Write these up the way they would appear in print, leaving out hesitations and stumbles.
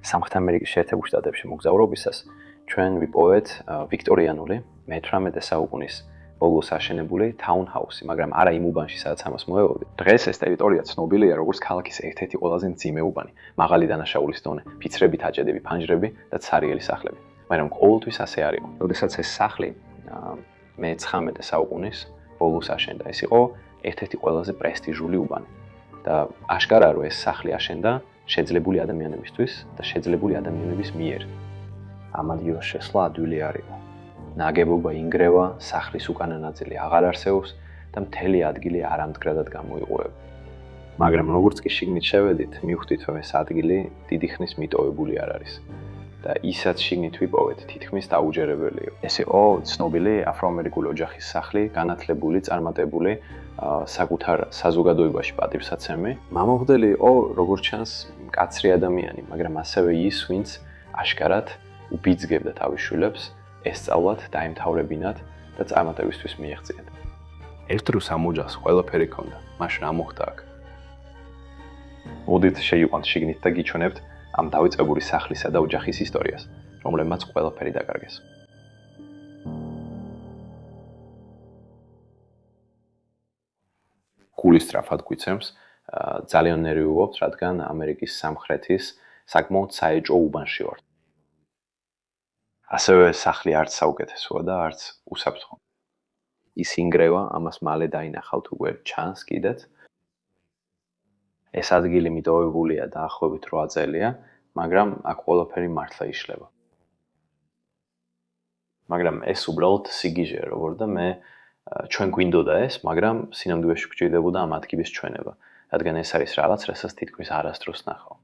სამხრეთ ამერიკის შეერთებულ შტატებში მოგზაურობისას ჩვენ ვიპოვეთ ვიქტორიანული მე-18 საუკუნის ბოლოს აშენებული თაუნჰაუსი, მაგრამ არა იმ უბანში, სადაც ამას მოელოდით. დღეს ეს ტერიტორია ცნობილია როგორც ქალაქის ერთ-ერთი ყველაზე მძიმე უბანი, მაღალი დანაშაულის დონე, ფიცრებით აჭედები, ფანჯრები და ცარიელი სახლები. მაგრამ ყოველთვის ასე არ იყო. როდესაც ეს სახლი მე-19 საუკუნის ბოლოს აშენდა, ეს იყო ერთ-ერთი ყველაზე პრესტიჟული უბანი. და აშკარა რომ ეს სახლი აშენდა შეძლებული ადამიანებისთვის და შეძლებული ადამიანების მიერ. ამ ადგილას შესვლა ადვილი არ იყო. ნაგებობა ინგრევა, სახლის უკანა ნაწილი აღარ არსებობს და მთელი ადგილი არამდგრადად გამოიყურება. მაგრამ როგორც კი შიგნით შევედით, მივხვდით რომ ეს ადგილი დიდი ხნის მიტოვებული არ არის. და ისაც შიგნით ვიპოვეთ, თითქმის დაუჯერებელი იყო. ეს იყო ცნობილი αφროამერიკული ოჯახის სახლი, განათლებული, წარმატებული, საკუთარ საზოგადოებაში პატივსაცემი. მამამღვდელი იყო, როგორც ჩანს, მკაცრი ადამიანი, მაგრამ ასევე ის, ვინც აშკარად უბიძგებდა თავის შვილებს ესწავლათ, დაემთავრებინათ და წარმატებისთვის მიეღწიათ. ერთ დროს ამ ოჯახს ყველაფერი ჰქონდა, მაშ რა მოხდა აქ? მოდით შეიყვანთ შიგნით და გიჩვენებთ ამ დავიწყებული სახლისა და ოჯახის ისტორიას, რომლებმაც ყველაფერი დაკარგეს. გულისწრაფად გვიცემს, ძალიან ნერვიულობთ, რადგან ამერიკის სამხრეთის საკმაოდ საეჭვო უბანში ვართ. ასევე სახლი არც საუკეთესოა და არც უსაფრთხო. ის ინგრევა, ამას მალე დაინახავთ უკვე ჩანს კიდეც. ეს ადგილი მიტოვებულია დაახლოებით 8 წელია, მაგრამ აქ ყველაფერი მართლა იშლება. მაგრამ ეს უბრალოდ სიგიჟეა, როგორ და მე ჩვენ გვინდოდა ეს, მაგრამ სინამდვილეში გვჭირდებოდა ამ ადგილის ჩვენება, რადგან ეს არის რაღაც, რასაც თითქმის არასდროს ნახავ.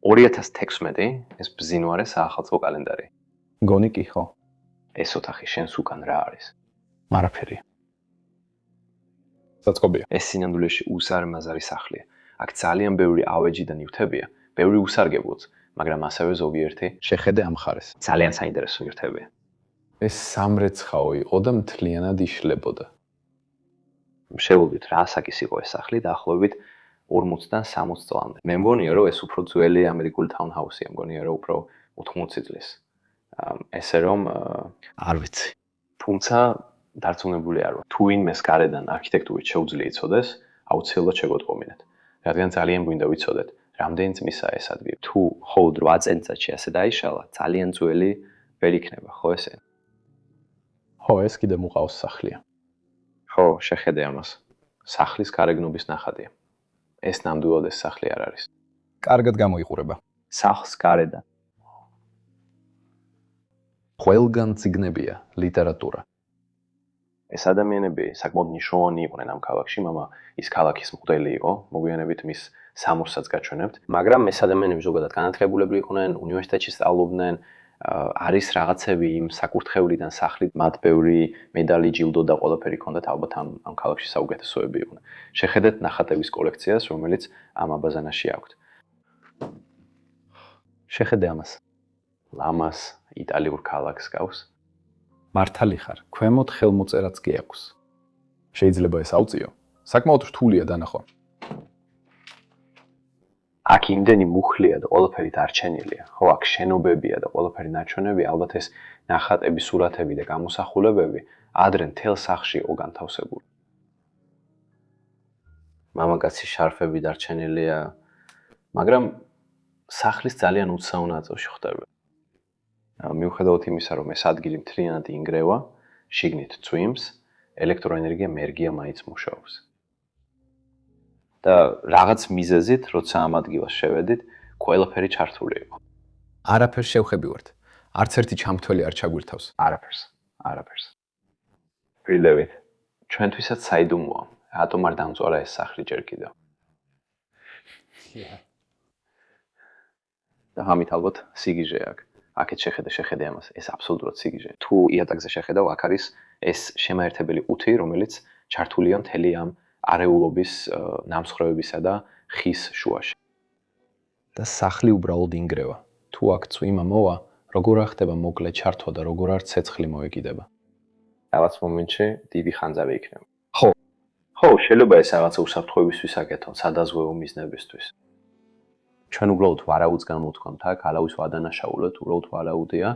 2016 ეს ბზინვარე საახალწლო კალენდარი. მგონი კი ხო? ეს ოთახი შენს უკან რა არის? არაფერი. საწყობია. ეს სინამდვილეში უსარმაზარი სახლია. აქ ძალიან ბევრი ავეჯი და ნივთებია, ბევრი უსარგებლოც, მაგრამ ასევე ზოგიერთი შეხედე ამ ხარეს. ძალიან საინტერესო ნივთებია. ეს სამრეცხაო იყო და მთლიანად იშლებოდა. შევუდით რა ასაკის იყო ეს სახლი, დაახლოებით 40-დან 60 წლამდე. მე მგონია რომ ეს უფრო ძველი ამერიკული თაუნჰაუსია, მგონია რომ უფრო 80 წლის. ესე რომ არ ვიცი. თუმცა დარწმუნებული არ ვარ. თუ ვინმეს გარედან არქიტექტურით შეუძლია იცოდეს, აუცილებლად შეგოტყობინეთ. რადგან ძალიან გვინდა ვიცოდეთ, რამდენი წლისაა ეს ადგილი. თუ მხოლოდ 8 წელიწადში ასე დაიშალა, ძალიან ძველი ვერ იქნება, ხო ესე? ხო, ეს კიდე მუყავს სახლია. ხო, შეხედე ამას. სახლის გარეგნობის ნახატია. ეს ნამდვილად ეს სახლი არ არის. კარგად გამოიყურება. სახლს გარედან. ყველგან წიგნებია, ლიტერატურა. ეს ადამიანები საკმაოდ მნიშვნელოვანი იყვნენ ამ ქალაქში, მამა ის ქალაქის მღვდელი იყო, მოგვიანებით მის სამოსსაც გაჩვენებთ, მაგრამ ეს ადამიანები ზოგადად განათლებულები იყვნენ, უნივერსიტეტში სწავლობდნენ, არის რაღაცები იმ საკურთხევლიდან სახლით, მათ ბევრი მედალი, ჯილდო და ყველაფერი ჰქონდათ, ალბათ ამ ქალაქში საუკეთესოები იყვნენ. შეხედეთ ნახატების კოლექციას, რომელიც ამ აბაზანაში აქვთ. შეხედე ამას. ლამას იტალიურ ქალაქს გავს. მართალი ხარ, ქვემოთ ხელმოწერაც კი აქვს. შეიძლება ეს ავწიო? საკმაოდ რთულია დანახვა. აქ იმდენი მუხლია და ყველაფერი დარჩენილია. ხო, აქ შენობებია და ყველაფერი ნაჩვენები, ალბათ ეს ნახატები, სურათები და გამოსახულებები ადრე მთელ სახლში იყო განთავსებული. მამაკაცის შარფები დარჩენილია, მაგრამ სახლის ძალიან უცნაურ ნაწილში ხდება. მიუხედავად იმისა, რომ ეს ადგილი მთლიანად ინგრევა, შიგნით წვიმს, ელექტროენერგია მერგია მაინც მუშაობს. და რაღაც მიზეზით, როცა ამ ადგილას შევედით, ყველაფერი ჩართული იყო. არაფერს შევხებივართ. არც ერთი ჩამთველი არ ჩაგვირთავს. არაფერს. ვიდევით. ჩვენთვისაც საიდუმლოა. რატომ არ დამწვარა ეს სახლი ჯერ კიდევ? და ამით ალბათ სიგიჟე აქვს. აქეთ შეხედე ამას, ეს აბსოლუტურად სიგიჟეა. თუ იატაკზე შეხედავ, აქ არის ეს შემაერთებელი ყუთი, რომელიც ჩართულია მთელი ამ არეულობის ნამსხვრევებისა და ხის შუაში. და სახლი უბრალოდ ინგრევა. თუ აქ წვიმა მოვა, როგორ არ ხდება მოკლე ჩართვა და როგორ არ ცეცხლი მოეკიდება. რაღაც მომენტში დიდი ხანძარი იქნება. ხო, შეიძლება ეს რაღაცა უსაფრთხოებისთვის აკეთონ, სადაზღვევო მიზნებისთვის. ჩვენ უბრალოდ ვარაუდს გამოვთქვამთ აქ, ალავის ვადანაშაულოთ, უბრალოდ ვარაუდია,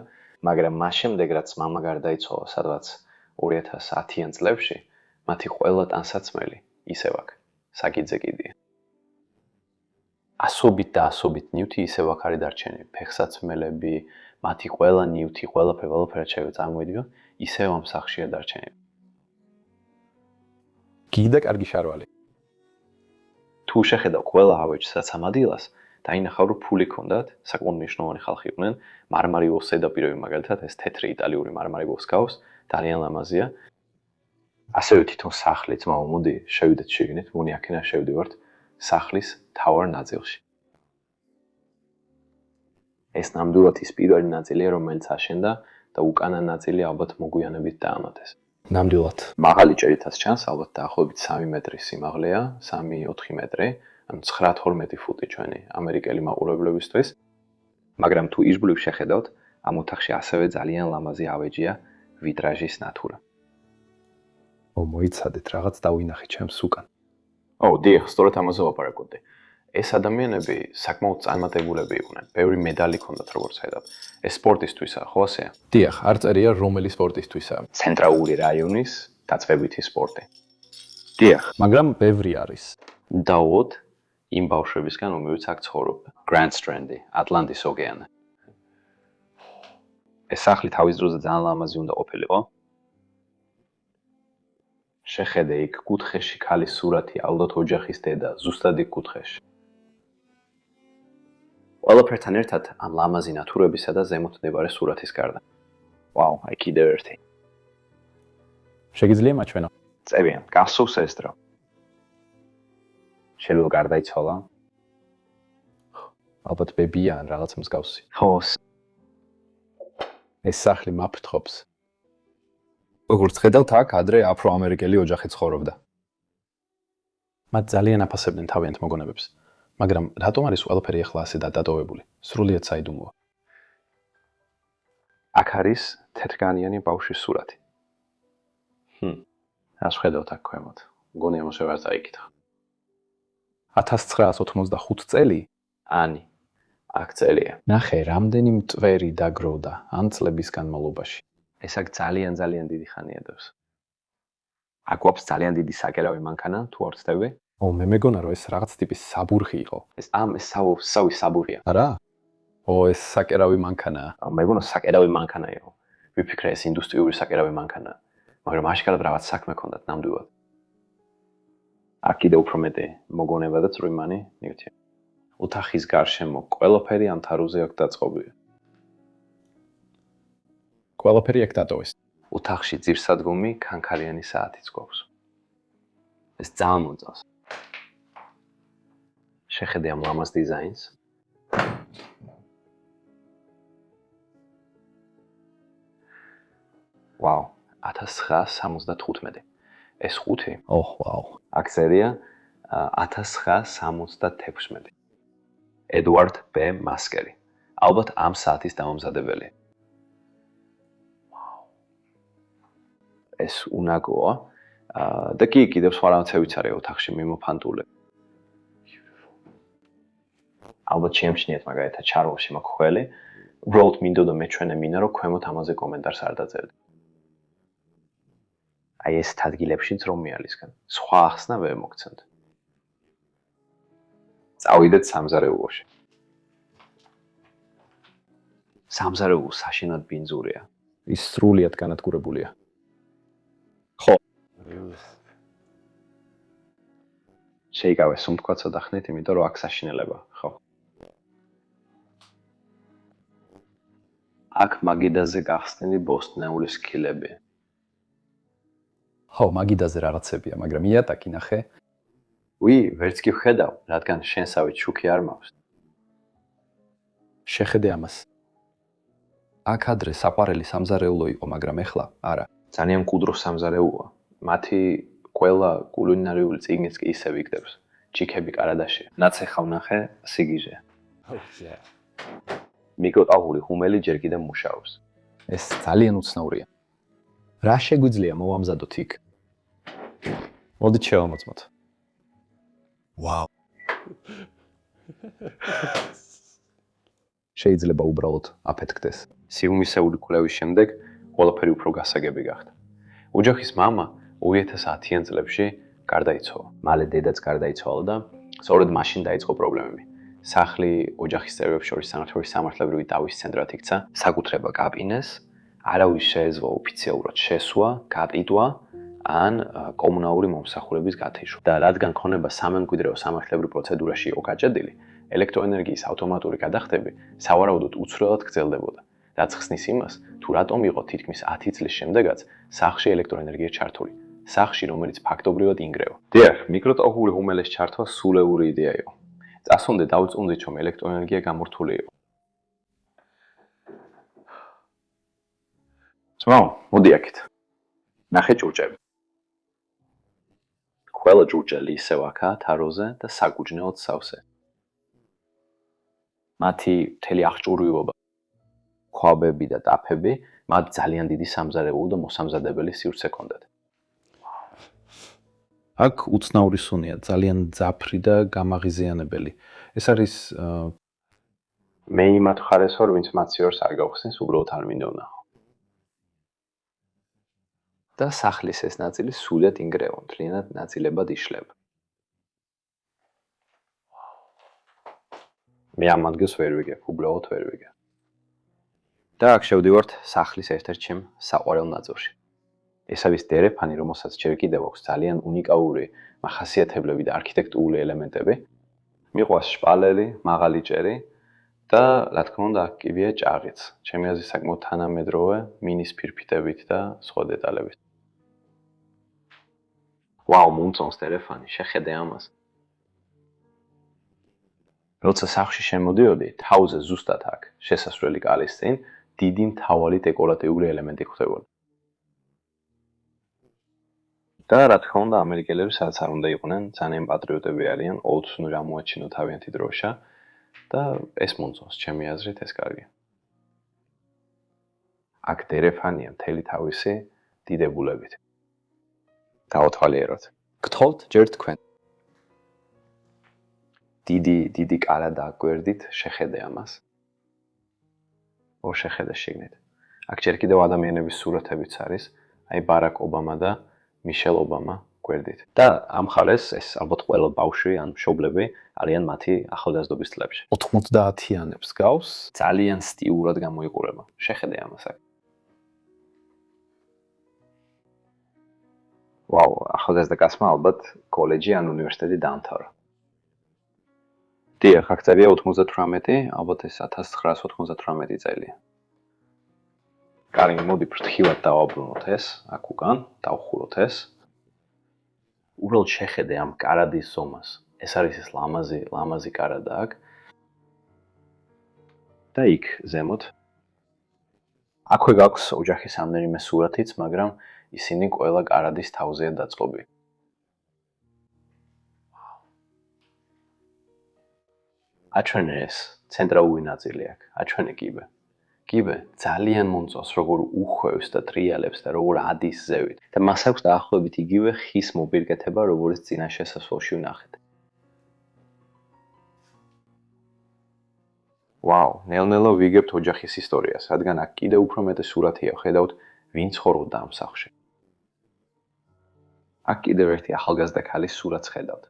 მაგრამ მას შემდეგ რაც მამა გარდაიცვალა სადღაც 2010-იან წლებში, მათი ყველა ტანსაცმელი ისევ აქ, საკიდზე კიდია. ასობით და ასობით ნივთი ისევ აქ არის დარჩენილი, ფეხსაცმელები, მათი ყველა ნივთი, ყველაფერი შეიძლება წარმოვიდგინოთ, ისევ ამ სახლშია დარჩენილი. გიდა კარგი შარვალი. თუ შეხედავ ყველა ავეჯს, რაც ამ ადგილას, დაინახავ, რომ ფული ჰქონდათ, საკმაოდ მნიშვნელოვანი ხალხი იყვნენ, მარმარილოს ზედაპირები მაგალითად, ეს თეთრი იტალიური მარმარილოს გავს, ძალიან ლამაზია. ასევე თვითონ სახლიც, მოდი, შევიდეთ შიგნით, მუნი აქედან შევდივართ სახლის თავარ ნაწილში. ეს ნამდვილად ის პირველი ნაწილია, რომელიც აშენდა და უკანა ნაწილი ალბათ მოგვიანებით დაამატეს. ნამდვილად. მაღალი ჭერითაც ჩანს, ალბათ დაახლოებით 3 მეტრის სიმაღლეა, 3-4 მეტრი, ანუ 9-12 ფუტი ჩვენი ამერიკელი მაყურებლებისთვის. მაგრამ თუ ირგვლივ შეხედავთ, ამ ოთახში ასევე ძალიან ლამაზი ავეჯია ვიტრაჟის ნათურა. მოიცადეთ, რაღაც დავინახე ჩემს უკან. დიახ, სწორედ ამაზე ვაპარაკობდი. ეს ადამიანები საკმაოდ წარმატებულები იყვნენ. ბევრი მედალი ჰქონდათ, როგორც ხედავთ. ეს სპორტისთვისაა, ხო ასეა? დიახ, არ წერია რომელი სპორტისთვისაა. ცენტრალური რაიონის დაწვებითი სპორტი. დიახ, მაგრამ ბევრი არის. დავოთ იმ ბავშვებისგან, რომლებიც აქ ცხოვრობენ. Grand Strand, ატლანტის ოკეანე. ეს სახლი თავის დროზე ძალიან ლამაზი უნდა ყოფილიყო. შეხედე იქ კუთხეში ქალის სურათი, ალბათ ოჯახის დედა, ზუსტად იქ კუთხეში. ყველაფერთან ერთად ამ ლამაზი ნათურებისა და ზემოთ მდებარე სურათის გარდა. ვაუ, აი კიდევ ერთი. შეგიძლია მაჩვენო? წებიან, გასულს ეს დრო. შეიძლება გარდაიცვალა? ალბათ ბებია ან რაღაც მსგავსი. ხო. ეს სახლი მაფრთხობს. როგორც ხედავთ, აქ ადრე აფრო-ამერიკელი ოჯახი ცხოვრობდა. მათ ძალიან აფასებდნენ თავიანთ მოგონებებს, მაგრამ რატომ არის ყველაფერი ახლა ასე დატოვებული? სრულიად საიდუმლოა. აქ არის თეთრგანიანი ბავშვის სურათი. რას ხედავთ აქ ქვემოთ? მგონი ამას ვერ წაიკითხა. 1985 წელი? ანი. აქ წერია. ნახე, რამდენი მტვერი დაგროვდა ამ წლების განმავლობაში. ეს აქ ძალიან დიდი ხანი ადევს. აქ გვაქვს ძალიან დიდი საკერავი მანქანა, თუ არ ვცდები? მე მეგონა რომ ეს რაღაც ტიპის საბურხი იყო. ეს სავი საბურია. არა? ეს საკერავი მანქანაა. მეგონა საკერავი მანქანა იყო. ვიფიქრე ეს ინდუსტრიული საკერავი მანქანა. მაგრამ აშკარად რაღაც საქმე ჰქონდათ ნამდვილად. აქ კიდევ უფრო მეტი მოგონება და წვიმანი ნივთია. ოთახის გარშემო ყველაფერი ამ თაროზე აქ დაწყობილია. ყველაფერი აქ დატოვეს. ოთახში ძირსადგომი ქანქარიანი საათიც გვაქვს. ეს ძალიან მოწონს. შეხედე ამ ლამაზ დიზაინს. ვაუ, 1975. ეს ხუთი. ვაუ. აქ წერია 1976. ედვარდ ბ მასკერი. ალბათ ამ საათის დამამზადებელი. ეს უნაგოა და კიდევ სხვა რაღაცებიც არის ოთახში მიმოფანტული. ალბათ შეამჩნიეთ მაგალითად ჩარლში მაქვს ხელი. უბრალოდ მინდოდა მეჩვენე მინა რომ ქვემოთ ამაზე კომენტარს არ დაწერდი. აი ეს ადგილებშიც რომ მიალისგან. სხვა ახსნა ვერ მოგცემთ. წავიდეთ სამზარეულოში. სამზარეულო საშინად ბინძურია. ის სრულიად განადგურებულია. ხო. შეიკავე სუნთქვაცა და ხნით, იმიტომ რომ აქ საშინელება, ხო. აქ მაგიდაზე გახსნილი ბოსტნეული სქილები. ხო, მაგიდაზე რაღაცებია, მაგრამ იატაკი ნახე. ვერც კი ვხედავ, რადგან შენსავით შუქი არ მაქვს. შეხედე ამას. აქ ადრე საყვარელი სამზარეულო იყო, მაგრამ ეხლა არა. ძალიან მკვდრო სამზარეულოა. მათი ყველა კულინარიული წიგნიც კი ისევ იგდებს. ჩიქები კარადაშია. ნაცეხა ვნახე, სიგიჟეა. მიკროტალღური ხუმელი ჯერ კიდევ მუშაობს. ეს ძალიან უცნაურია. რა შეგვიძლია მოვამზადოთ იქ? მოდით შევამოწმოთ. ვაუ. შეიძლება უბრალოდ აფეთქდეს. სიუმისეული კვლევის შემდეგ ყველაფერი უფრო გასაგები გახდა. ოჯახის მამა 2010-იან წლებში გარდაიცვალა. მალე დედაც გარდაიცვალა და სწორედ მაშინ დაიწყო პრობლემები. სახლი ოჯახის წევრებს შორის სამართლებრივი სამართლებრივი დავის ცენტრად იქცა, საკუთრება გაპინეს, არავის შეეძლო ოფიციალურად შესვლა, გაპიტვა ან კომუნალური მომსახურების გათიშვა. და რადგან ქონება სამემკვიდრეო სამართლებრივ პროცედურაში იყო გაჭედილი, ელექტროენერგიის ავტომატური გადახდები სავარაუდოდ უცვლელად გრძელდებოდა. რაც ხსნის იმას, თუ რატომ იყო თითქმის 10 წლის შემდეგაც სახლში ელექტროენერგია ჩართული. სახლში, რომელიც ფაქტობრივად ინგრევა. დიახ, მიკროტოხური ღუმელის ჩართვა სულეული იდეა იყო. წასვამდე დავწუნდით, რომ ელექტროენერგია გამორთული იყო. ძმაო, მოდი აქეთ. ნახე ჭურჭელი. ყველა ჭურჭელი ისევ აქაა თაროზე და საგუჯნეოდ სავსე. მათი მთელი აღჭურვილობა, ქვაბები და ტაფები მათ ძალიან დიდი სამზარეულო და მოსამზადებელი სივრცე ჰქონდათ. აქ უცნაური სუნია, ძალიან ძაფრი და გამაღიზიანებელი. ეს არის მე იმათ ხარეს ვარ, ვინც მათ სივრცეს არ გავხსნის, უბრალოდ არ მინდა ვნახო. და სახლის ეს ნაწილი სულად ინგრევა, მთლიანად ნაწილებად იშლება. მე ამ ადგილს ვერ ვიგებ, უბრალოდ ვერ ვიგებ. და აქ შევდივართ სახლის ერთ-ერთ ჩემ საყვარელ ნაწილში. ეს არის დერეფანი, რომელსაც ჯერ კიდევ აქვს ძალიან უნიკალური მახასიათებლები და არქიტექტურული ელემენტები. მიყვარს შპალელი, მაღალი ჭერი და რა თქმა უნდა, აქ კიბეა ჭაღიც. ჩემი აზრით საკმაოდ თანამედროვე, მინის ფირფიტებით და სხვა დეტალებით. ვაუ, მომწონს დერეფანი, შეხედე ამას. როცა სახლში შემოდიოდი, თავზე ზუსტად აქ, შესასვლელი კალის წინ, დიდი მთავარი დეკორატიული ელემენტი ხვდებოდა. და რა თქმა უნდა, ამერიკელები სადაც არ უნდა იყვნენ, ძალიან პატრიოტები არიან, ყოველთვის უნდა გამოაჩინოთ თავიანთი დროშა და ეს მომწონს, ჩემი აზრით ეს კარგია. აქ დერეფანია მთელი თავისი დიდებულებით. დავათვალიეროთ. გთხოვთ ჯერ თქვენ. დიდი კარა დაგვერდით, შეხედე ამას. შეხედე შიგნით. აქ ჯერ კიდევ ადამიანების სურათებიც არის, აი ბარაკ ობამა და მიშელ ობამა გვერდით. და ამ ხარეს ეს ალბათ ყველა ბავშვი ან მშობლები არიან მათი ახალგაზრდობის წლებში. 90-იანებს გავს, ძალიან სტილურად გამოიყურება. შეხედე ამას აქ. ვაუ, ახალგაზრდა კაცმა ალბათ კოლეჯი ან უნივერსიტეტი დაამთავრა. დიახ, აქ წერია 98, ალბათ ეს 1998 წელია. კარგი, მოდი ფრთხილად დავაბრუნოთ ეს, აქ უკან, დავხუროთ ეს. უბრალოდ შეხედე ამ კარადის ზომას. ეს არის ეს ლამაზი კარადა აქ. და იქ ზემოთ. აქვე გაქვს ოჯახის რამდენიმე სურათიც, მაგრამ ისინი ყველა კარადის თავზეა დაწყობილი. აჩვენე ეს ცენტრალური ნაწილი აქ, აჩვენე კიბე. კიბე ძალიან მომწონს, როგორ უხვევს და ტრიალებს და როგორ ადის ზევით. და მას აქვს დაახლოებით იგივე ხის მოპირკეთება, როგორც წინა შესასვლელში ვნახეთ. ვაუ, ნელ-ნელა ვიგებთ ოჯახის ისტორიას, რადგან აქ კიდევ უფრო მეტი სურათია, ხედავთ, ვინ ცხოვრობდა ამ სახლში. აქ კიდევ ერთი ახალგაზრდა ქალის სურათს ხედავთ.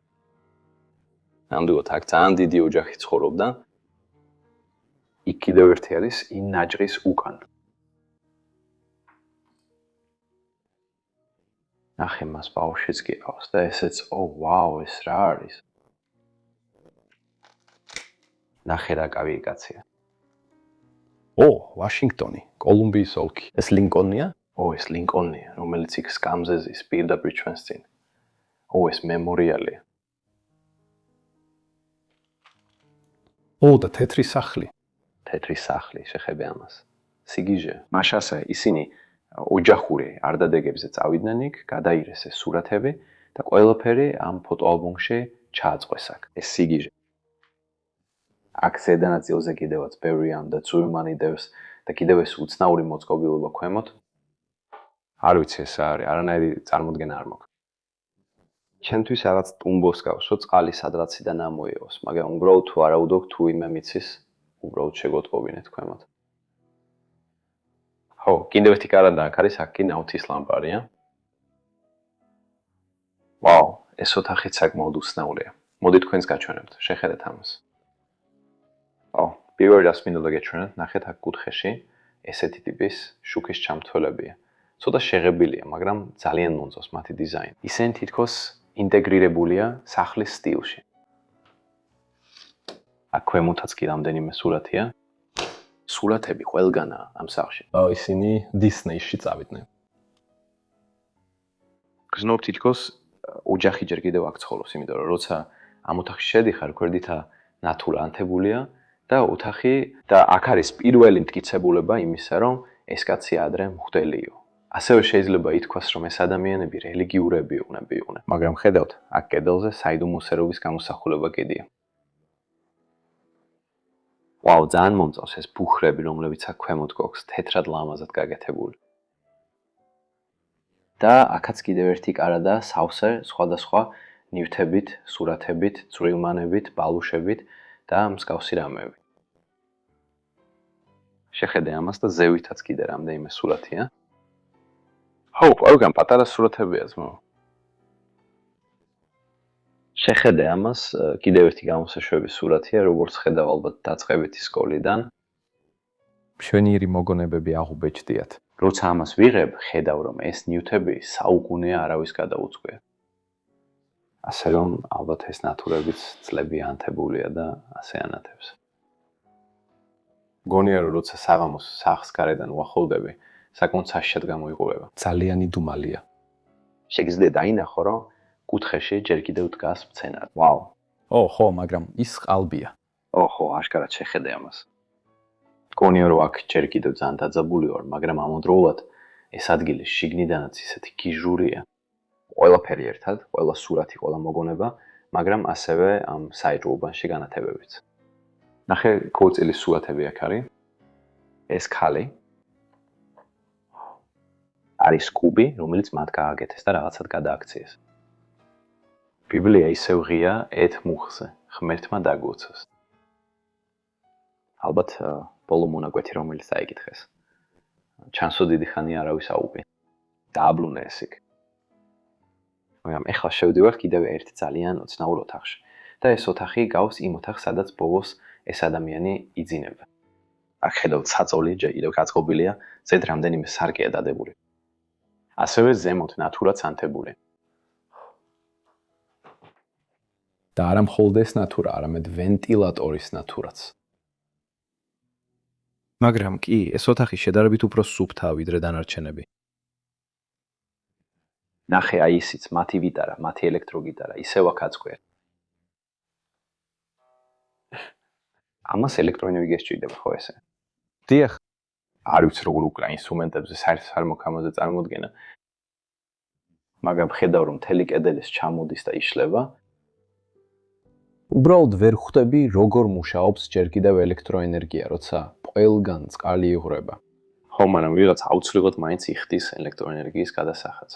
ნამდვილად აქ ძალიან დიდი ოჯახი ცხოვრობდა. იქ კიდევ ერთი არის იმ ნაჭრის უკან. ნახე მას ბავშვიც გიყავს და ესეც, ვაუ, ეს რა არის? ნახე რა კავიე კაცია. ვაშინგტონი, კოლუმბიის ოლქი. ეს ლინკონია? ეს ლინკონია, რომელიც იქ სკამზე ზის პირდაპირ ჩვენს წინ. ეს მემორიალია. და თეთრი სახლი. თეთრი სახლი, შეხედე ამას. სიგიჟე. მაშასე ისინი ოჯახური არდადეგებზე წავიდნენ იქ, გადაირეს ეს სურათები და ყველაფერი ამ ფოტოალბომში ჩააწყვეს აქ. ეს სიგიჟე. აქ ზედა ნაწილზე კიდევაც ბევრი ამ და ძურმანი დევს და კიდევ ეს უცნაური მოწყობილობა ქვემოთ. არ ვიცი ეს არის, არანაირი წარმოდგენა არ მაქვს. ჩემთვის რაღაც ტუმბოს გავსო, წყალი სადღაციდან ამოიღოს, მაგრამ უბრალოდ თუ არაუდობ თუ იმე მიცის, უბრალოდ შეგოტყობინეთ ქვემოთ. ხო, კიდევ ერთი კარადა აქ არის, აქ კი ნავთის ლამპარია. ვაუ, ეს ოთახიც საკმაოდ უცნაურია. მოდით თქვენს გაჩვენებთ, შეხედეთ ამას. პირველი რას მინდოდა გეჩვენოთ, ნახეთ აქ კუთხეში ესეთი ტიპის შუქის ჩამთველებია. ცოტა შეღებილია, მაგრამ ძალიან მომწონს მათი დიზაინი. ისინი თითქოს ინტეგრირებულია სახლის სტილში. აქ ქვემოთაც კი რამდენიმე სურათია. სურათები ყველგანაა ამ სახლში. ისინი დისნეიში წავიდნენ. გზნობ თითქოს ოჯახი ჯერ კიდევ აქ ცხოვრობს, იმიტომ რომ როცა ამ ოთახში შედიხარ, გვერდითა ნათურა ანთებულია და ოთახი და აქ არის პირველი მტკიცებულება იმისა, რომ ეს კაცი ადრე მღვდელიო. ასევე შეიძლება ითქვას, რომ ეს ადამიანები რელიგიურები იყვნენ, მაგრამ ხედავთ, აქ კედელზე საიდუმლოსერობის გამოსახულება კიდია. ვაუ, ძალიან მომწონს ეს ბუხრები, რომლებიც აქ ქვემოთ გვაქვს, თეთრად ლამაზად გაკეთებული. და აქაც კიდევ ერთი კარადა, სავსე, სხვადასხვა ნივთებით, სურათებით, წვრილმანებით, ბალუშებით და მსგავსი რამეები. შეხედე ამას და ზევითაც კიდე რამდენიმე სურათია. ხო, ყველგან პატარა სურათებია ძმაო. შეხედე ამას, კიდევ ერთი გამოსაშვების სურათია, როგორც ხედავ ალბათ დაწყებითი სკოლიდან. მშვენიერი მოგონებები აღუბეჭდიათ. როცა ამას ვიღებ, ხედავ რომ ეს ნივთები საუკუნეა არავის გადაუწყვია. ასე რომ ალბათ ეს ნათურებიც წლები ანთებულია და ასე ანათებს. გონია რომ როცა საღამოს სახლს გარედან უახლოვდები, საკმაოდ საშიშად გამოიყურება. ძალიან იდუმალია. შეგიძლია დაინახო, რომ კუთხეში ჯერ კიდევ დგას მცენარე. ვაუ. ხო, მაგრამ ის ყალბია. ხო, აშკარად შეხედე ამას. გონია რომ აქ ჯერ კიდევ ძალიან დაძაბული ვარ, მაგრამ ამავდროულად ეს ადგილი შიგნიდანაც ისეთი გიჟურია. ყველაფერი ერთად, ყველა სურათი, ყველა მოგონება, მაგრამ ასევე ამ საეჭვო უბანში განათებებიც. ნახე, ქორწილის სურათები აქ არის. ეს ქალი არის კუბი, რომელიც მათ გააკეთეს და რაღაცად გადააქციეს. ბიბლია ისევ ღია ეთ მუხზე, ღმერთმა დაგვოცეს. ალბათ ბოლო მონაკვეთი რომელიც დაიკითხეს. ჩანსო დიდი ხანი არავის აუპი. დააბრუნე ეს იქ. მაგრამ ეხლა შევდივარ კიდევ ერთ ძალიან უცნაურ ოთახში. და ეს ოთახი გავს იმ ოთახს, სადაც ბოლოს ეს ადამიანი იძინება. აქ ხედავთ საწოლი, ჯერ კიდევ გაწყობილია, ზედ რამდენიმე სარკეა დადებული. ასევე ზემოთ ნათურაც ანთებული. და არა მხოლოდ ეს ნათურა, არამედ ვენტილატორის ნათურაც. მაგრამ კი, ეს ოთახი შედარებით უფრო სუფთაა ვიდრე დანარჩენები. ნახე აი ისიც, მათი ვიტარა, მათი ელექტროგიტარა, ისევ აქ აწყვია. ამას ელექტროენერგია სჭირდება, ხო ესე? დიახ. არ ვიცი როგორ უკრა ინსტრუმენტებზე საერთოდ არ მოქამოზე წარმოდგენა. მაგრამ ხედავ რომ მთელი კედელი ჩამოდის და იშლება. უბრალოდ ვერ ხვდები როგორ მუშაობს ჯერ კიდევ ელექტროენერგია, როცა ყველგან წყალი იღვრება. ხო, მაგრამ ვიღაც აუცილებლად მაინც იხდის ელექტროენერგიის გადასახადს.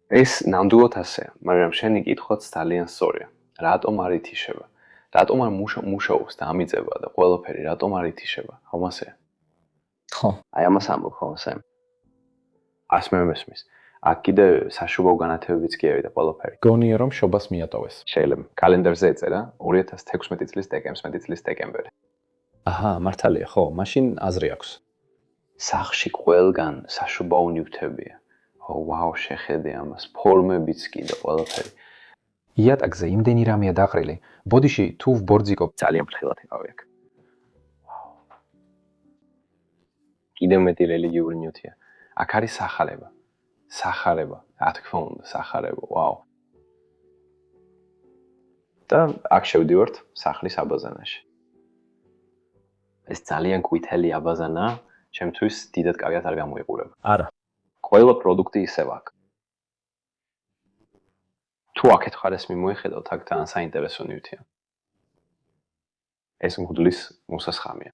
ეს ნამდვილად ასეა, მაგრამ შენი კითხვაც ძალიან სწორია. რატომ არ ითიშება? რატომ არ მუშაობს და ამიწება და ყველაფერი რატომ არ ითიშება? ხომ ასე? ხო. აი ამას ამბობ ხო ასე? ას მე მესმის. აქ კიდე საშუალო განათებებიც კი არის და ყველაფერი. გონია რომ შობას მიატოვეს. შეიძლება კალენდარზე ეწერა 2016 წლის 11 წლის დეკემბერი. აჰა, მართალია, ხო, მაშინ აზრი აქვს. სახლში ყველგან საშუალო ნივთებია. ვაუ, შეხედე ამას, ფორმებიც კი და ყველაფერი. იატაკზე იმდენი რამეა დაყრილი. ბოდიში თუ ვბორძიკობ, ძალიან ფრთხილად იყავი აქ. კიდევ მეტი რელიგიური ნივთია. აქ არის სახარება. სახარება, რა თქმა უნდა, სახარება, ვაუ. და აქ შევდივართ სახლის აბაზანაში. ეს ძალიან ყვითელი აბაზანაა, ჩემთვის დიდად კარგად არ გამოიყურება. არა. ყველა პროდუქტი ისევ აქ. თუ აქეთ ხარ ეს მიმოიხედავთ, აქ ძალიან საინტერესო ნივთია. ეს მღვდლის მოსასხამია.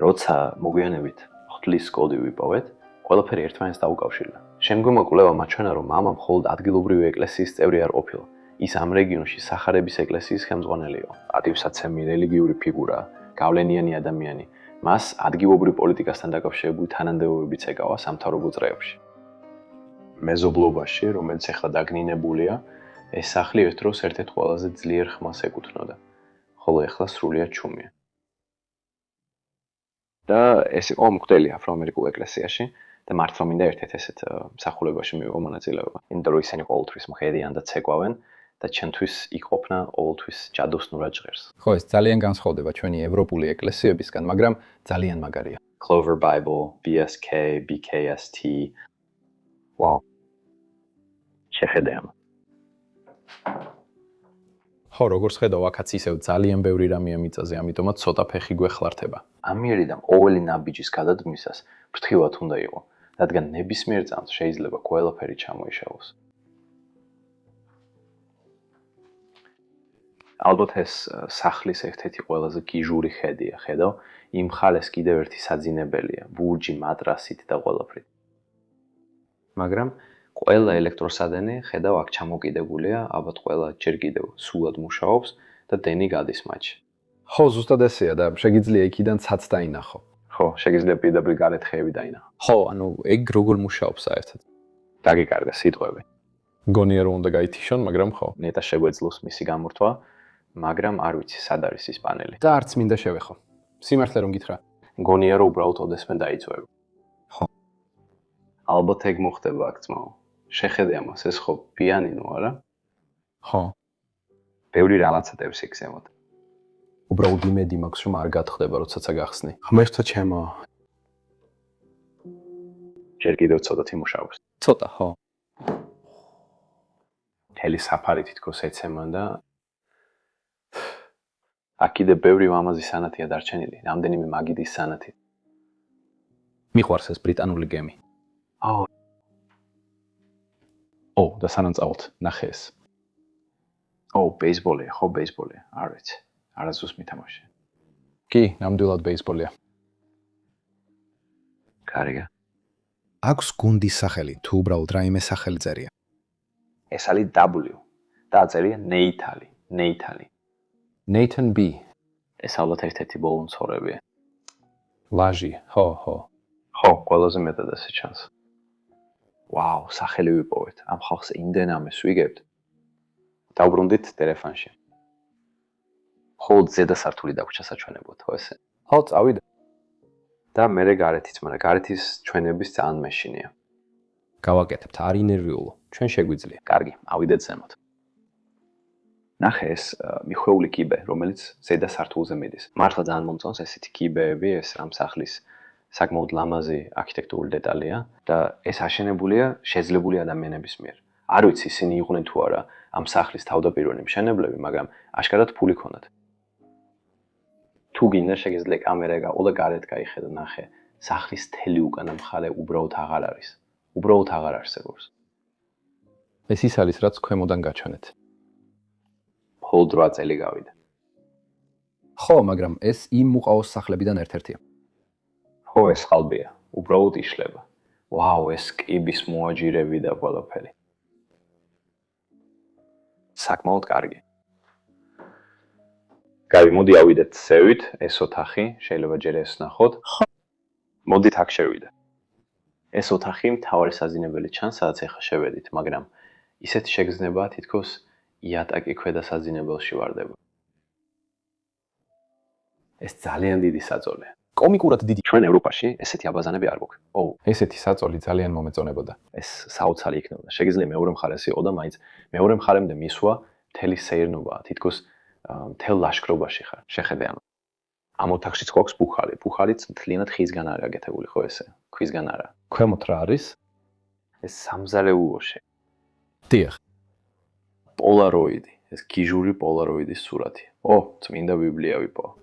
როცა მოგვიანებით მღვდლის კოდი ვიპოვეთ, ყველაფერი ერთმანეთს დაუკავშირდა. შემდგომმა კვლევამ აჩვენა, რომ მამა მხოლოდ ადგილობრივი ეკლესიის წევრი არ ყოფილა. ის ამ რეგიონში სახარების ეკლესიის ხელმძღვანელი იყო. პატივსაცემი რელიგიური ფიგურა, გავლენიანი ადამიანი. მას ადგილობრივ პოლიტიკასთან დაკავშირებული თანამდებობებიც ეკავა სამთავრობო წრეებში. მეზობლობაში, რომელიც ახლა დაგნინებულია, ეს სახლი ერთ დროს ერთ-ერთ ყველაზე ძლიერ ხმას ეკუთვნოდა, ხოლო ახლა სრულიად ჩუმია. და ეს იყო მღვდელი აფრო-ამერიკულ ეკლესიაში და მართ რომ მინდა ერთ-ერთ ესეთ მსახურებაში მივიღო მონაწილეობა. იმიტომ რომ ისინი ყოველთვის მხედიან და ცეკვავენ და ჩვენთვის იქ ყოფნა ყოველთვის ჯადოსნურად ჟღერს. ხო, ეს ძალიან განსხვავდება ჩვენი ევროპული ეკლესიებისგან, მაგრამ ძალიან მაგარია. Clover Bible, BSK, BKST. Wow. შეხედე. ხო, როგორც ხედავ, აქაც ისევ ძალიან ბევრი რამეა მიწაზე, ამიტომაც ცოტა ფეხი გვეხლართება. ამიერიდან ყოველი ნაბიჯის გადადგმისას ფრთხილად უნდა იყო, რადგან ნებისმიერ წამს შეიძლება ყველაფერი ჩამოიშალოს. ალბათ ეს სახლის ერთ-ერთი ყველაზე გიჟური ხედია, ხედავ, იმ ხალეს კიდევ ერთი საძინებელია, ბურჯი, მატრასით და ყველაფრით. მაგრამ ყველა ელექტროსადენი ხედავ აქ ჩამოკიდებულია, ალბათ ყველა ჯერ კიდევ სულად მუშაობს და დენი გადის მათში. ხო, ზუსტად ესეა და შეგიძლია იქიდან ცაც დაინახო. ხო, შეგიძლია პირდაპირ გარეთ ხეები დაინახო. ხო, ანუ ეგ როგორ მუშაობს საერთოდ? დაგიკარგა სიტყვები. გონია რომ უნდა გაითიშონ, მაგრამ ხო. ნეტა შეგვეძლოს მისი გამორთვა, მაგრამ არ ვიცი სად არის ის პანელი. და არც მინდა შევეხო. სიმართლე რომ გითხრა. გონია რომ უბრალოდ ოდესმე დაიწვევ. ხო. ალბათ ეგ მოხდება აქ ძმაო. შეხედე ამას, ეს ხო პიანინო არა? ხო. ბევრი რაღაცა დევს იქ ზემოთ. უბრალოდ იმედი მაქვს რომ არ გათხდება როდესაც გახსნი. ღმერთო ჩემო. ჯერ კიდევ ცოტათი მუშაობს. ცოტა, ხო. მთელი საფარი თითქოს ეცემა და აქ კიდე ბევრი მამაზი სანათია დარჩენილი, რამდენიმე მაგიდის სანათი. მიყვარს ეს ბრიტანული გემი. აუ. და სანამწაოდ ნახე ეს. ბეისბოლია, ხო ბეისბოლია, არ ვიცი. არასდროს მითამაშე. კი, ნამდვილად ბეისბოლია. კარგია. აქვს გუნდის სახელი, თუ უბრალოდ რაიმე სახელი წერია. ეს არის W და აწერია ნეითალი, ნეითალი. Nathan B. ეს ალბათ ერთ-ერთი ბოლო მცხოვრებია. ლაჟი, ხო. ხო, ყველაზე მეტად ასე ჩანს. ვაუ, სახელი ვიპოვეთ. ამ ხალხს იმდენ ამეს ვიგებთ. დავბრუნდით ტელეფონში. ხოლო ზედა სართული დაგვჭა საჩვენებლად, ხო ესე? ხო, წავიდა. და მე გარეთიც, მაგრამ გარეთის ჩვენების ძალიან მეშინია. გავაკეთებთ, არ ინერვიულო. ჩვენ შეგვიძლია. კარგი, ავიდეთ ზემოთ. ნახე ეს მიხვეული კიბე, რომელიც ზედა სართულზე მიდის. მართლა ძალიან მომწონს ესეთი კიბეები, ეს რამ სახლის საკმაოდ ლამაზი არქიტექტურული დეტალია და ეს აშენებულია შეძლებული ადამიანების მიერ. არ ვიცი ისინი იყვნენ თუ არა ამ სახლის თავდაპირველი მშენებლები, მაგრამ აშკარად ფული ქონდათ. თუ გინდა შეგიძლია კამერა გაყო და გარეთ გაიხედო, ნახე, სახლის თელი უკანა მხარე უბრალოდ აღარ არის. უბრალოდ აღარ არსებობს. ეს ის არის, რაც ქვემოდან გაჩვენეთ. მხოლოდ 8 წელი გავიდა. ხო, მაგრამ ეს იმ მუყაოს სახლებიდან ერთ-ერთია. ხო, ეს ხალბია, უბრალოდ იშლება. ვაუ, ეს კიბის მოაჯირები და ყველაფერი. საკმაოდ კარგი. კარგი, მოდი ავიდეთ ზევით, ეს ოთახი, შეიძლება ჯერ ეს ნახოთ. მოდით აქ შევიდეთ. ეს ოთახი მთავარი საზინებელი ჩანს, სადაც ახლა შევედით, მაგრამ ისეთი შეგრძნება თითქოს იატაკი ქვედა საძინებელში ვარდება. ეს ძალიან დიდი საწოლია. კომიკურად დიდი. ჩვენ ევროპაში ესეთი აბაზანები არ გვაქვს. ესეთი საწოლი ძალიან მომეწონებოდა. ეს საოცარი იქნებოდა. შეგიძლია მეორე მხარეს იყო და მაინც მეორე მხარემდე მისვა მთელი სეირნობა, თითქოს მთელ ლაშქრობაში ხარ. შეხედე ამ. ამ ოთახშიც გვაქვს ბუხარი. ბუხარიც მთლიანად ხისგან არის გაკეთებული, ხო ესე? ქვისგან არა. ქვემოთ რა არის? ეს სამზარეულოში. დიახ. პოლაროიდი, ეს გიჟური პოლაროიდის სურათი. წმინდა ბიბლია ვიპოვო.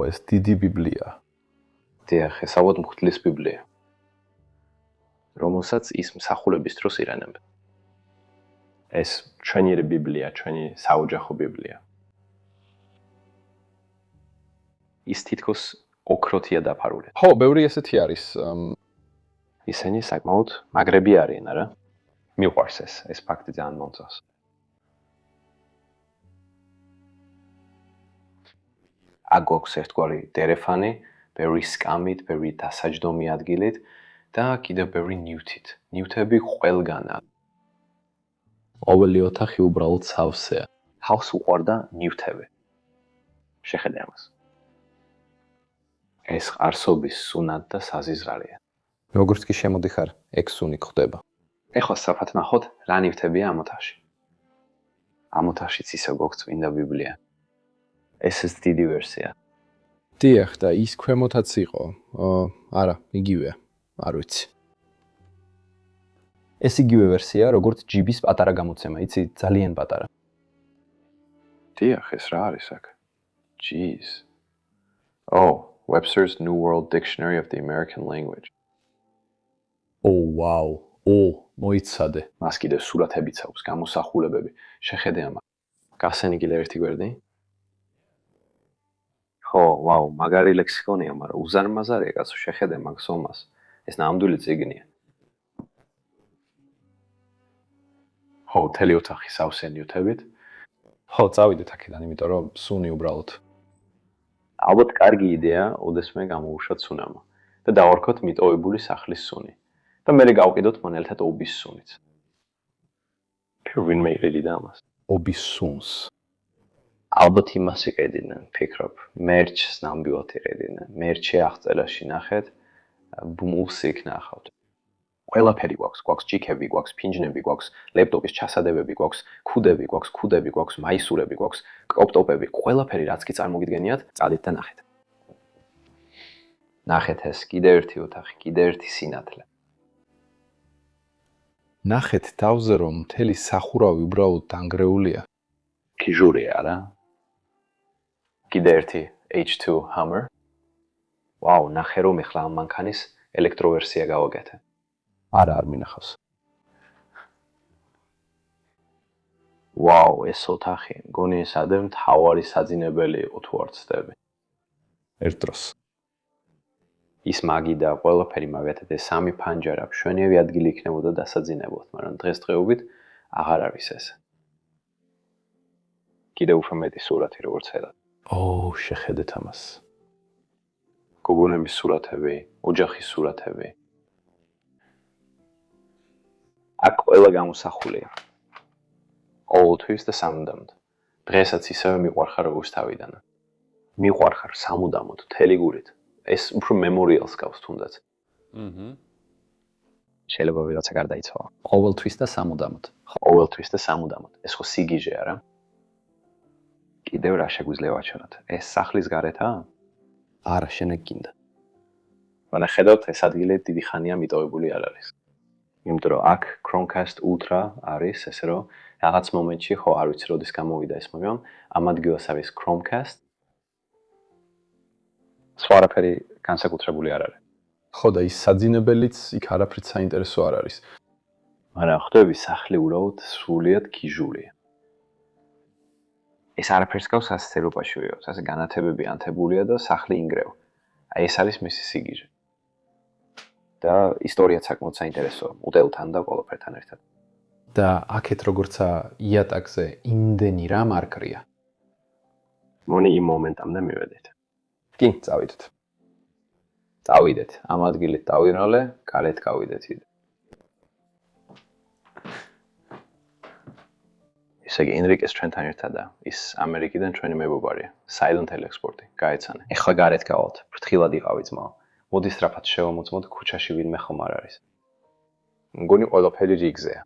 ეს დიდი ბიბლია. დიახ, ეს ალბათ მღვდლის ბიბლია. რომელსაც ის მსახურების დროს ირანებენ. ეს ჩვენი ბიბლია, ჩვენი საოჯახო ბიბლია. ის თითქოს ოქროთია დაფარული. ხო, ბევრი ესეთი არის. ისინი საკმაოდ მაგრები არიან, არა? მიყვარს ეს ფაქტი ძალიან მომწონს. აქ გვაქვს ერთგვარი დერეფანი, ბევრი სკამით, ბევრი დასაჯდომი ადგილით და კიდევ ბევრი ნივთით. ნივთები ყველგანაა. ყოველი ოთახი უბრალოდ სავსეა. ჰავს უყვარდა ნივთები. შეხედე ამას. ეს არსობის სუნად და საზიზრალია. როგორც კი შემოდიხარ, ეგ სუნი ხდება. ეხლა სწრაფად ნახოთ, რა ნივთებია ამ ოთახში. ამ ოთახშიც ისევ გვაქვს წმინდა ბიბლია. ეს დიდი ვერსია. დიახ, და ის ქვემოთაც იყო. არა, იგივეა. არ ვიცი. ეს იგივე ვერსია, როგორც ჯიბის პატარა გამოცემა, იცი, ძალიან პატარა. დიახ, ეს რა არის აქ? Jeez. Oh, Webster's New World Dictionary of the American Language. ვაუ. მოიცადე. მას კიდევ სურათებიც აქვს, გამოსახულებები. შეხედე ამას. გახსენი კიდევ ერთი გვერდი? ხო, ვაუ, მაგარი ლექსიკონია, მაგრამ უზარმაზარია, კაცო, შეხედე მაგ სომას. ეს ნამდვილი წიგნია. ხო, მთელი ოთახი სავსე ნივთებით. ხო, წავიდეთ აქედან, იმიტომ რომ სუნი უბრალოდ. ალბათ კარგი იდეა, ოდესმე გამოუშვათ სუნამა და დავარქოთ მიტოვებული სახლის სუნი. და მე გავყიდოთ მონელთა ობის სუნიც. ვინმე იყიდიდა ამას? ობის სუნს. ალბათ იმას იყიდნენ, ფიქრობ, მერჩს ნამდვილად იყიდნენ. მერჩი აღწერაში ნახეთ, მუსიკ ნახავთ. ყველაფერი გვაქვს ჭიქები, გვაქვს ფინჯნები, გვაქვს ლეპტოპის ჩასადებები, გვაქვს ქუდები, გვაქვს მაისურები, გვაქვს კროპტოპები, ყველაფერი რაც კი წარმოგიდგენიათ, წადით და ნახეთ. ნახეთ ეს კიდევ ერთი ოთახი, კიდევ ერთი სინათლე. ნახეთ თავზე რომ მთელი სახურავი უბრალოდ დანგრეულია. კიჟურია რა. კიდევ ერთი H2 Hummer. ვაუ, ნახე რომ ეხლა ამ მანქანის ელექტროვერსია გავაკეთე. არა, არ მინახავს. ვაუ, ეს ოთახი, მგონი ეს ადრე მთავარი საძინებელი იყო თუ არ ვცდები. ერთ დროს. ის მაგი და ყველაფერი მაგათად ეს სამი ფანჯარა მშვენიერი ადგილი იქნებოდა დასაძინებლად, მაგრამ დღესდღეობით აღარ არის ეს. კიდევ უფრო მეტი სურათი როგორც ხედავთ. შეხედეთ ამას. გოგონების სურათები, ოჯახის სურათები. აქ ყველა გამოსახულია. ყოველთვის და სამუდამოდ. დღესაც ისევე მიყვარხარ როგორც თავიდან. მიყვარხარ სამუდამოდ, მთელი გულით. ეს უფრო მემორიალს გავს თუნდაც. შეიძლება ვიღაცა გარდაიცვალა. ყოველთვის და სამუდამოდ. ყოველთვის და სამუდამოდ. ეს ხო სიგიჟე არა? კიდევ რა შეგვიძლია ვაჩვენოთ? ეს სახლის გარეთაა? არა, შენეგ გინდა. მაგრამ ხედავთ, ეს ადგილი დიდი ხანია მიტოვებული არ არის. იმიტომ რომ აქ Chromecast Ultra არის, ესე რომ რაღაც მომენტში ხო არ ვიცი როდის გამოვიდა ეს, მაგრამ ამ ადგილას არის Chromecast. სვარაფერი განსაკუთრებული არ არის. ხო და ის საძინებელიც იქ არაფრით საინტერესო არ არის. მაგრამ ხვდები, სახლი უბრალოდ სრულიად კიჟულია. ეს არაფერს გავს ასე ევროპაში ვიღებს, ასე განათებები ანთებულია და სახლი ინგრევა. აი ეს არის მისი სიგიჟე. და ისტორიაც საკმაოდ საინტერესოა, მოდელთან და ყველაფერთან ერთად. და აქეთ როგორცა იატაკზე იმდენი რამ არ კრია. მონი იმ მომენტამდე მივედით. კი, წავიდეთ. წავიდეთ. ამ ადგილით დავირალე, გარეთ გავიდეთ იდე. ესე იგი, ენრიკეს ჩვენთან ერთადა. ის ამერიკიდან ჩვენი მეგობარია. Silent Hill ექსპორტი, გაეცანე. ეხლა გარეთ გავალთ. ფრთხილად იყავი ძმაო. მოდი სწრაფად შევამოწმოთ ქუჩაში ვინმე ხომ არ არის. მგონი ყველაფერი რიგზეა.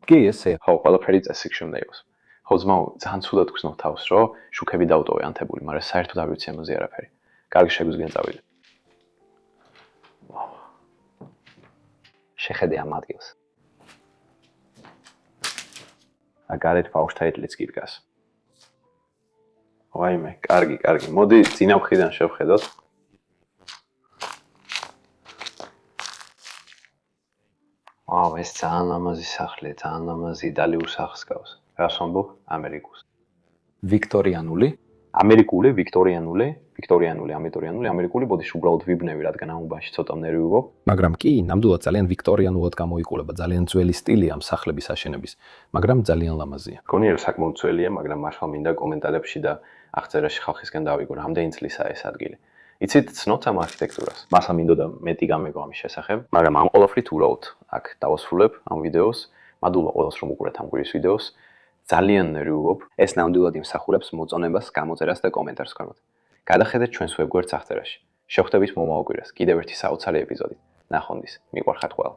კი, ესეა. ხო, ყველაფერი წესრიგში უნდა იყოს. ხო, ძმაო, ძალიან ცუდად გრძნობ თავს, რომ შუქები დავტოვე ანთებული, მაგრამ საერთოდ არ ვიცი ამაზე არაფერი. კარგი შეგვიძლია წავიდე. შეხედე ამ ადგილს. აგარეთ ბავშვთა ეტლიც კი დგას. ვაიმე, კარგი. მოდი წინა მხრიდან შევხედოთ. ვაუ, ეს ძალიან ლამაზი სახლი, ძალიან ლამაზი იტალიურ სახლს გავს. რას ვამბობ? ამერიკულს. ვიქტორიანული? ამერიკული, ვიქტორიანული, ვიქტორიანული, ამერიკული, ამერიკული, ბოდიში უბრალოდ ვიბნევი, რადგან ამ უბანში ცოტა ნერვი ვიყო. მაგრამ კი, ნამდვილად ძალიან ვიქტორიანულად გამოიყურება, ძალიან ძველი სტილი ამ სახლების აშენების, მაგრამ ძალიან ლამაზია. მგონი რომ საკმაოდ ძველია, მაგრამ მართლა მინდა კომენტარებში და აღწერაში ხალხისგან დავიგო, რამდენი წლისაა ეს ადგილი. იცით, ცნობს ამ არქიტექტურას. მართლა მინდოდა მეტი გამეგო ამის შესახებ, მაგრამ ამ ყოველფრით უბრალოდ აქ დავასრულებ ამ ვიდეოს. მადლობა ყველას რომ უყურეთ ამ კვირის ვიდეოს. ძალიან ნერვიულობ. ეს ნამდვილად იმსახურებს მოწონებას, გამოწერას და კომენტარს ქვემოთ. გადახედეთ ჩვენს ვებგვერდს აღწერაში. შევხვდებით მომავალ კვირას კიდევ ერთი საოცარი ეპიზოდით. ნახვამდის. მიყვარხართ ყველა.